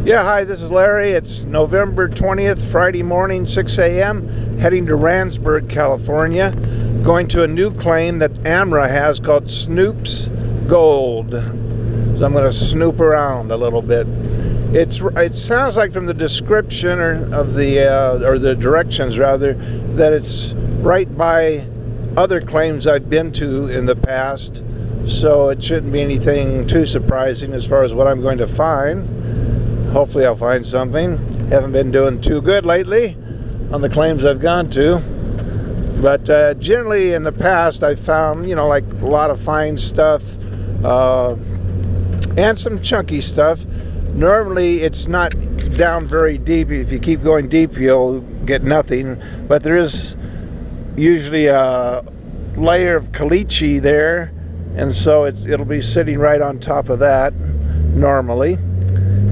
Yeah, hi, this is Larry. It's November 20th, Friday morning, 6 a.m., heading to Randsburg, California, going to a new claim that Amra has called Snoops Gold. So I'm going to snoop around a little bit. It sounds like from the description or the directions rather, that it's right by other claims I've been to in the past. So it shouldn't be anything too surprising as far as what I'm going to find. Hopefully I'll find something. Haven't been doing too good lately on the claims I've gone to. But generally in the past I've found, like a lot of fine stuff and some chunky stuff. Normally it's not down very deep. If you keep going deep you'll get nothing. But there is usually a layer of caliche there. And so it'll be sitting right on top of that normally.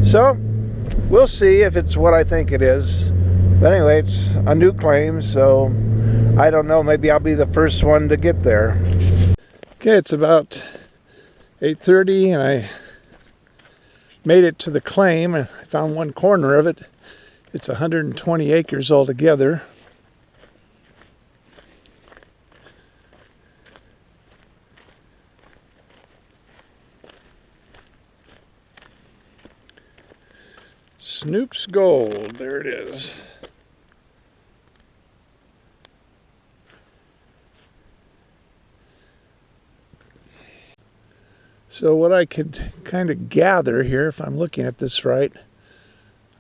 So we'll see if it's what I think it is. But anyway, it's a new claim, so I don't know. Maybe I'll be the first one to get there. Okay, it's about 8:30 and I made it to the claim. I found one corner of it. It's 120 acres altogether. Snoops Gold, there it is. So what I could kind of gather here, if I'm looking at this right,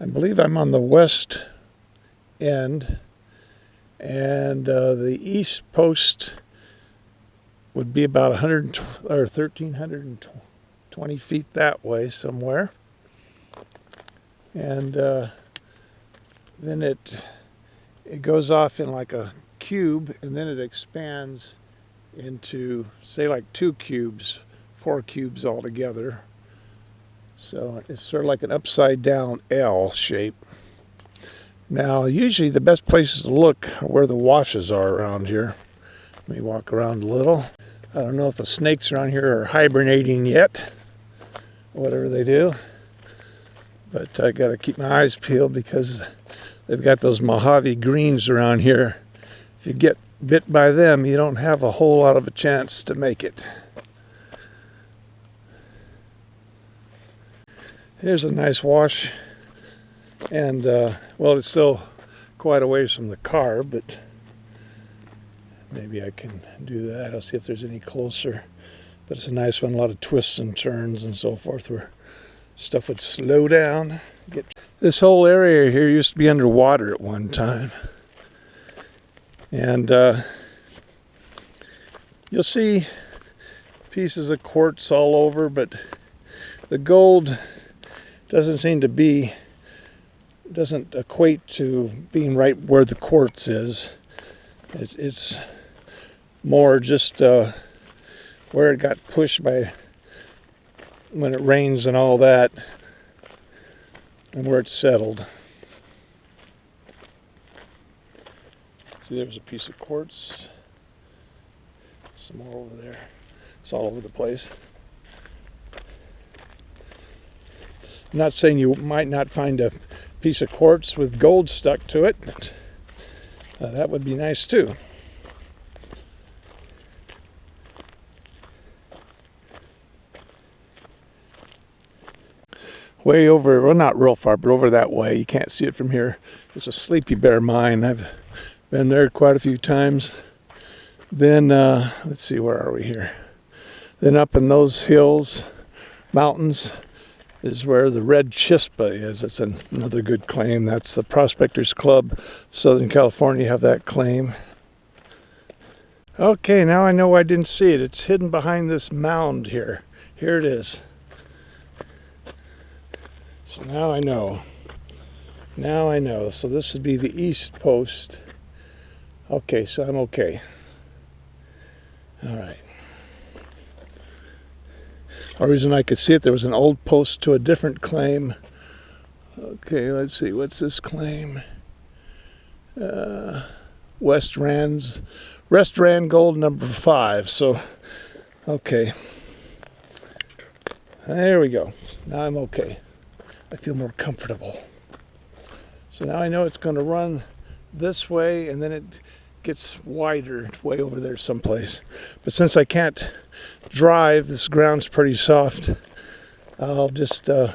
I believe I'm on the west end, and the east post would be about 1,320 feet that way somewhere. And then it goes off in like a cube, and then it expands into, say, like 2 cubes, 4 cubes altogether. So it's sort of like an upside down L shape. Now usually the best places to look are where the washes are around here. Let me walk around a little. I don't know if the snakes around here are hibernating yet, whatever they do. But I got to keep my eyes peeled because they've got those Mojave greens around here. If you get bit by them, you don't have a whole lot of a chance to make it. Here's a nice wash. And, well, it's still quite a ways from the car, but maybe I can do that. I'll see if there's any closer. But it's a nice one, a lot of twists and turns and so forth where stuff would slow down. This whole area here used to be underwater at one time. And you'll see pieces of quartz all over, but the gold doesn't equate to being right where the quartz is. It's more just where it got pushed by when it rains and all that, and where it's settled. See, there's a piece of quartz. Some more over there. It's all over the place. I'm not saying you might not find a piece of quartz with gold stuck to it, but that would be nice too. Way over, well, not real far, but over that way. You can't see it from here. It's a Sleepy Bear mine. I've been there quite a few times. Then, let's see, where are we here? Then up in those hills, mountains, is where the Red Chispa is. It's another good claim. That's the Prospectors Club of Southern California have that claim. Okay, now I know I didn't see it. It's hidden behind this mound here. Here it is. So now I know. Now I know. So this would be the east post. Okay, so I'm okay. All right. The reason I could see it, there was an old post to a different claim. Okay, let's see. What's this claim? West Rand Gold number 5. So, okay. There we go. Now I'm okay. I feel more comfortable. So now I know it's going to run this way, and then it gets wider way over there someplace. But since I can't drive, this ground's pretty soft, I'll just I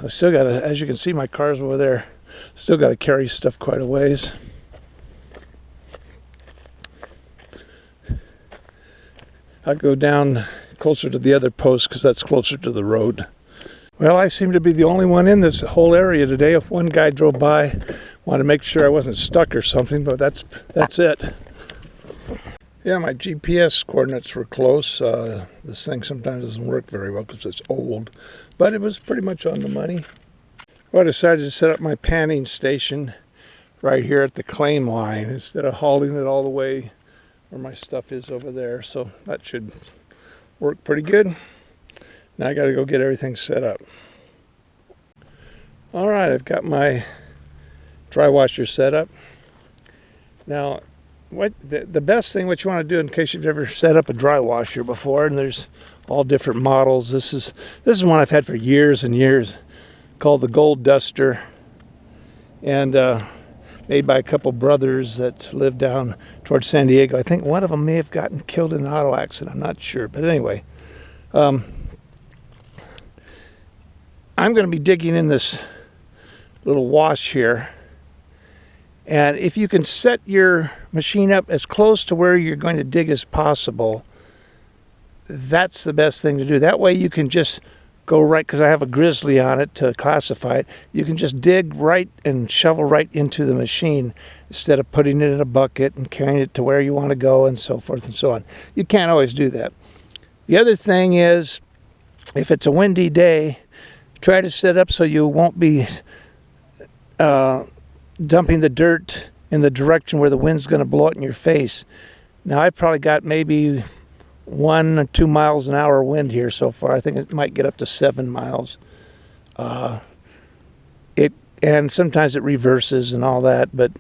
still gotta, as you can see, my car's over there, still gotta carry stuff quite a ways. I'll go down closer to the other post because that's closer to the road. Well, I seem to be the only one in this whole area today. If one guy drove by, wanted to make sure I wasn't stuck or something, but that's it. Yeah, my GPS coordinates were close. This thing sometimes doesn't work very well because it's old, but it was pretty much on the money. Well, I decided to set up my panning station right here at the claim line instead of hauling it all the way where my stuff is over there. So that should work pretty good. Now I got to go get everything set up. All right, I've got my dry washer set up. Now, what the best thing what you want to do in case you've never set up a dry washer before, and there's all different models. This is one I've had for years and years, called the Gold Duster, and made by a couple brothers that live down towards San Diego. I think one of them may have gotten killed in an auto accident. I'm not sure, but anyway. I'm going to be digging in this little wash here, and if you can set your machine up as close to where you're going to dig as possible, that's the best thing to do. That way you can just go right, because I have a grizzly on it to classify it, you can just dig right and shovel right into the machine instead of putting it in a bucket and carrying it to where you want to go and so forth and so on. You can't always do that. The other thing is, if it's a windy day, try to set up so you won't be dumping the dirt in the direction where the wind's going to blow it in your face. Now, I've probably got maybe 1 or 2 miles an hour wind here so far. I think it might get up to 7 miles. And sometimes it reverses and all that, but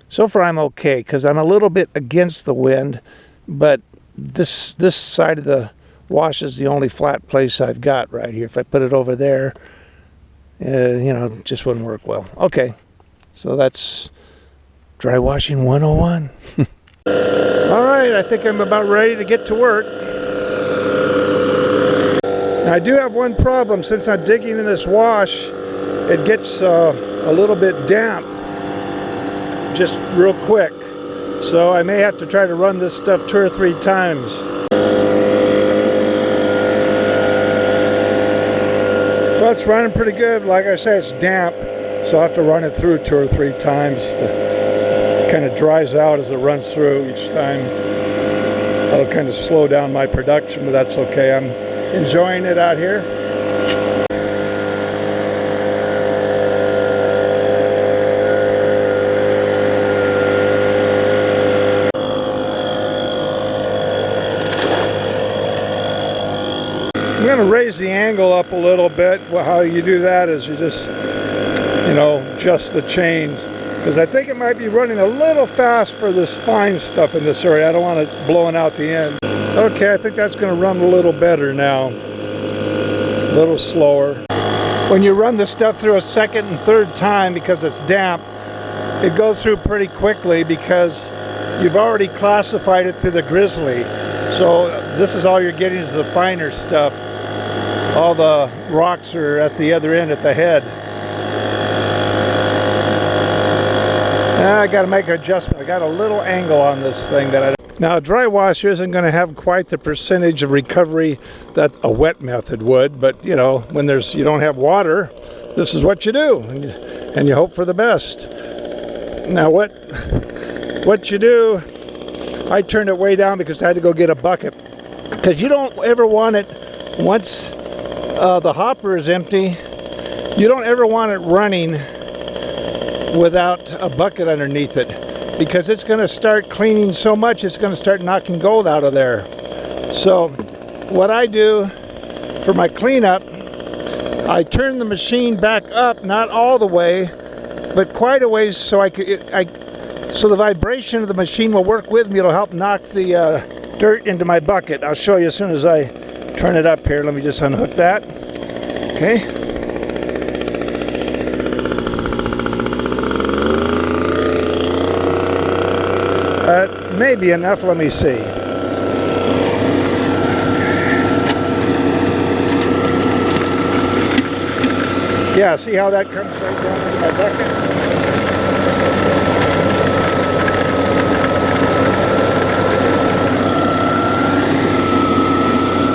so far I'm okay because I'm a little bit against the wind, but this side of the wash is the only flat place I've got right here. If I put it over there, it just wouldn't work well. Okay, so that's dry washing 101. All right, I think I'm about ready to get to work. Now, I do have one problem. Since I'm digging in this wash, it gets a little bit damp just real quick. So I may have to try to run this stuff 2 or 3 times. Well, it's running pretty good. Like I say, it's damp, so I have to run it through 2 or 3 times. It kind of dries out as it runs through each time. That'll kind of slow down my production, but that's okay. I'm enjoying it out here. I'm going to raise the angle up a little bit. Well, how you do that is you just, adjust the chains. Because I think it might be running a little fast for this fine stuff in this area. I don't want it blowing out the end. Okay, I think that's going to run a little better now. A little slower. When you run the stuff through a second and third time because it's damp, it goes through pretty quickly because you've already classified it through the grizzly. So this is all you're getting is the finer stuff. All the rocks are at the other end at the head. Now I got to make an adjustment. I got a little angle on this thing that I don't. Now, a dry washer isn't going to have quite the percentage of recovery that a wet method would, but when you don't have water, this is what you do, and you hope for the best. Now, what you do, I turned it way down because I had to go get a bucket, because you don't ever want it once the hopper is empty. You don't ever want it running without a bucket underneath it, because it's going to start cleaning so much it's going to start knocking gold out of there. So what I do for my cleanup, I turn the machine back up, not all the way, but quite a ways, so so the vibration of the machine will work with me. It'll help knock the dirt into my bucket. I'll show you as soon as I turn it up here. Let me just unhook that. Okay. may be enough. Let me see. Yeah, see how that comes right down into my bucket?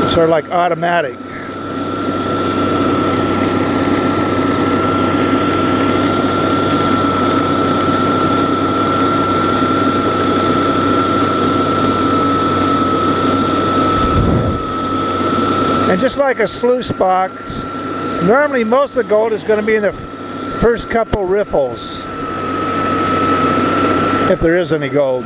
It's sort of like automatic. And just like a sluice box, normally most of the gold is going to be in the first couple riffles, if there is any gold.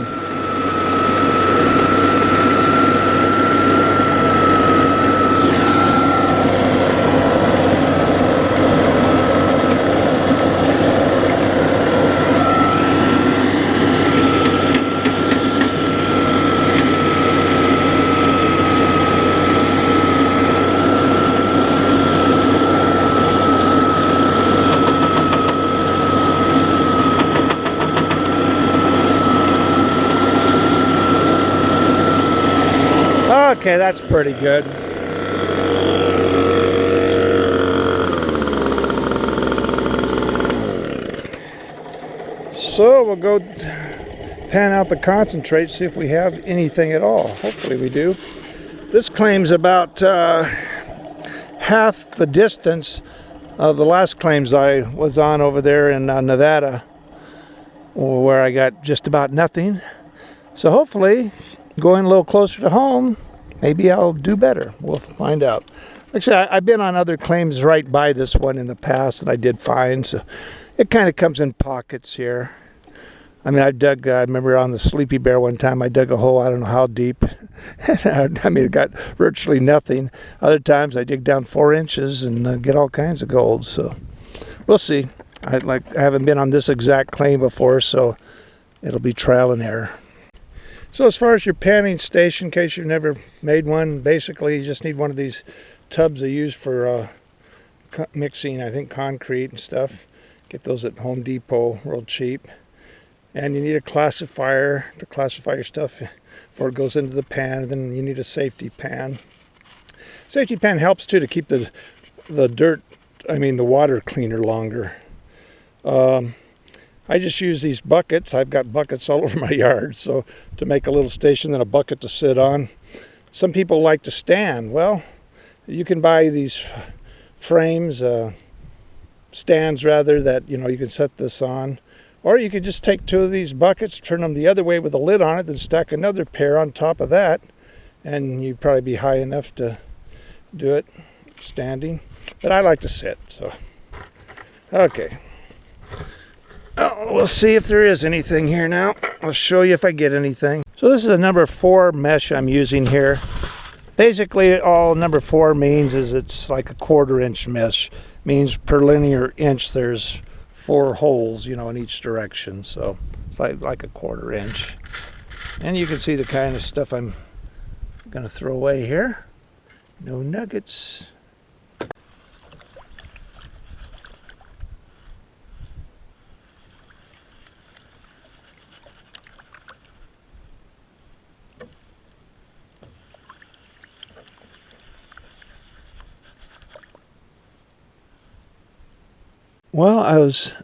Okay, that's pretty good. So we'll go pan out the concentrate, see if we have anything at all. Hopefully we do. This claim's about half the distance of the last claims I was on over there in Nevada, where I got just about nothing. So hopefully, going a little closer to home, maybe I'll do better. We'll find out. Actually, I've been on other claims right by this one in the past, and I did fine. So it kind of comes in pockets here. I mean, I remember on the Sleepy Bear one time, I dug a hole, I don't know how deep. I mean, it got virtually nothing. Other times, I dig down 4 inches and get all kinds of gold. So we'll see. I haven't been on this exact claim before, so it'll be trial and error. So as far as your panning station, in case you've never made one, basically you just need one of these tubs they use for mixing, I think, concrete and stuff. Get those at Home Depot, real cheap. And you need a classifier to classify your stuff before it goes into the pan. And then you need a safety pan. Safety pan helps too to keep the water cleaner longer. I just use these buckets. I've got buckets all over my yard, so to make a little station, then a bucket to sit on. Some people like to stand. Well, you can buy these frames, stands rather, that you can set this on. Or you could just take 2 of these buckets, turn them the other way with a lid on it, then stack another pair on top of that, and you'd probably be high enough to do it standing. But I like to sit, so. Okay. Oh, we'll see if there is anything here now. I'll show you if I get anything. So this is a number 4 mesh I'm using here. Basically, all number 4 means is it's like a 1/4 inch mesh. Means per linear inch there's 4 holes, in each direction. So it's like a 1/4 inch. And you can see the kind of stuff I'm going to throw away here. No nuggets. Well,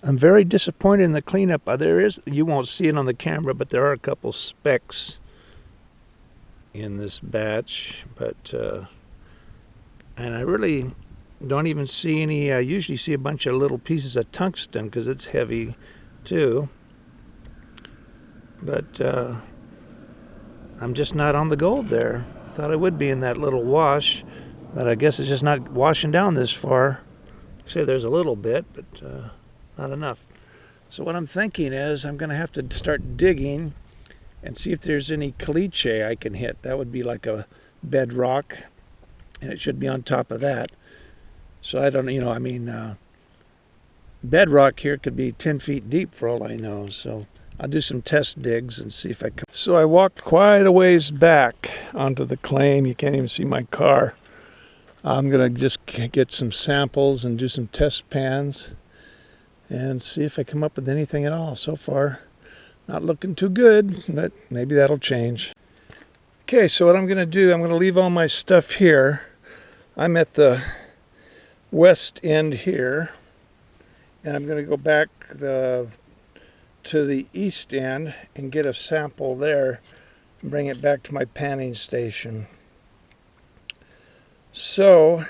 I'm very disappointed in the cleanup. You won't see it on the camera, but there are a couple specks in this batch. And I really don't even see any. I usually see a bunch of little pieces of tungsten because it's heavy too. But I'm just not on the gold there. I thought I would be in that little wash, but I guess it's just not washing down this far. Say there's a little bit, but not enough. So what I'm thinking is I'm going to have to start digging and see if there's any caliche I can hit. That would be like a bedrock, and it should be on top of that. So I don't know, bedrock here could be 10 feet deep for all I know. So I'll do some test digs and see if I can. So I walked quite a ways back onto the claim. You can't even see my car. I'm going to just get some samples and do some test pans and see if I come up with anything at all. So far, Not looking too good, but maybe that'll change. Okay, so what I'm going to do, I'm going to leave all my stuff here. I'm at the west end here, and I'm going to go back to the east end and get a sample there and bring it back to my panning station. So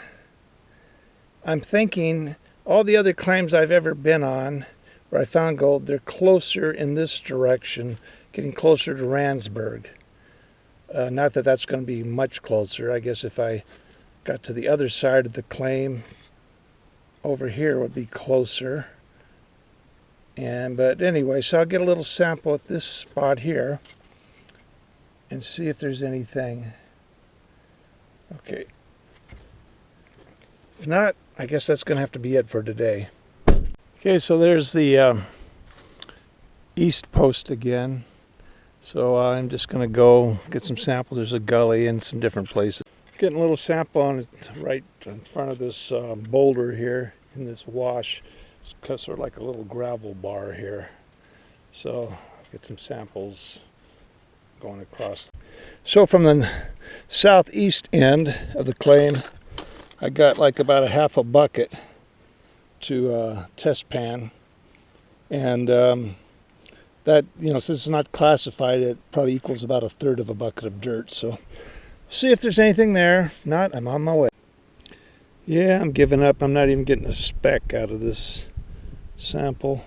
I'm thinking all the other claims I've ever been on where I found gold, they're closer in this direction, getting closer to Randsburg. Not that that's going to be much closer. I guess if I got to the other side of the claim, over here would be closer. But anyway, so I'll get a little sample at this spot here and see if there's anything. Okay. If not, I guess that's going to have to be it for today. Okay, so there's the east post again. So I'm just going to go get some samples. There's a gully and some different places. Getting a little sample on it right in front of this boulder here in this wash. It's sort of like a little gravel bar here. So get some samples going across. So from the southeast end of the claim, I got like about a half a bucket to test pan, and that, since it's not classified, it probably equals about a third of a bucket of dirt. So see if there's anything there. If not, I'm on my way. Yeah, I'm giving up. I'm not even getting a speck out of this sample.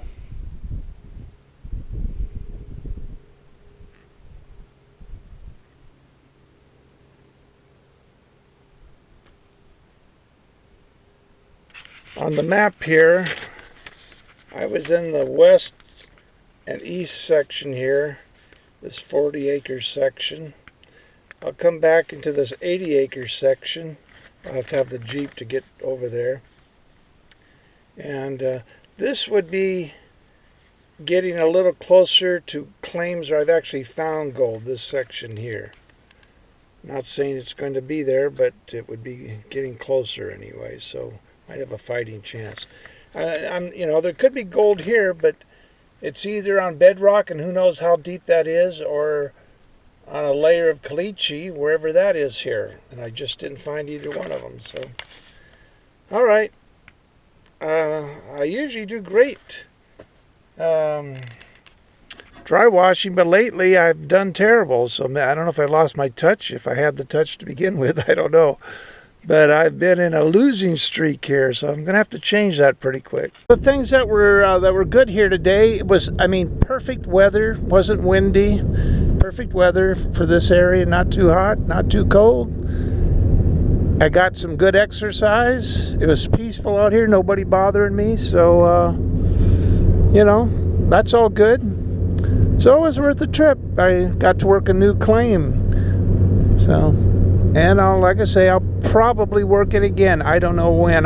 On the map here, I was in the west and east section here, this 40-acre section. I'll come back into this 80-acre section. I'll have to have the Jeep to get over there. And this would be getting a little closer to claims where I've actually found gold, this section here. Not saying it's going to be there, but it would be getting closer anyway, so might have a fighting chance. There could be gold here, but it's either on bedrock, and who knows how deep that is, or on a layer of caliche, wherever that is here. And I just didn't find either one of them. So, all right. I usually do great dry washing, but lately I've done terrible. So I don't know if I lost my touch, if I had the touch to begin with. I don't know. But I've been in a losing streak here, so I'm going to have to change that pretty quick. The things that were good here today was, perfect weather. Wasn't windy. Perfect weather for this area. Not too hot, not too cold. I got some good exercise. It was peaceful out here. Nobody bothering me. So, that's all good. So it was worth the trip. I got to work a new claim. So, and like I say, I'll probably work it again. I don't know when.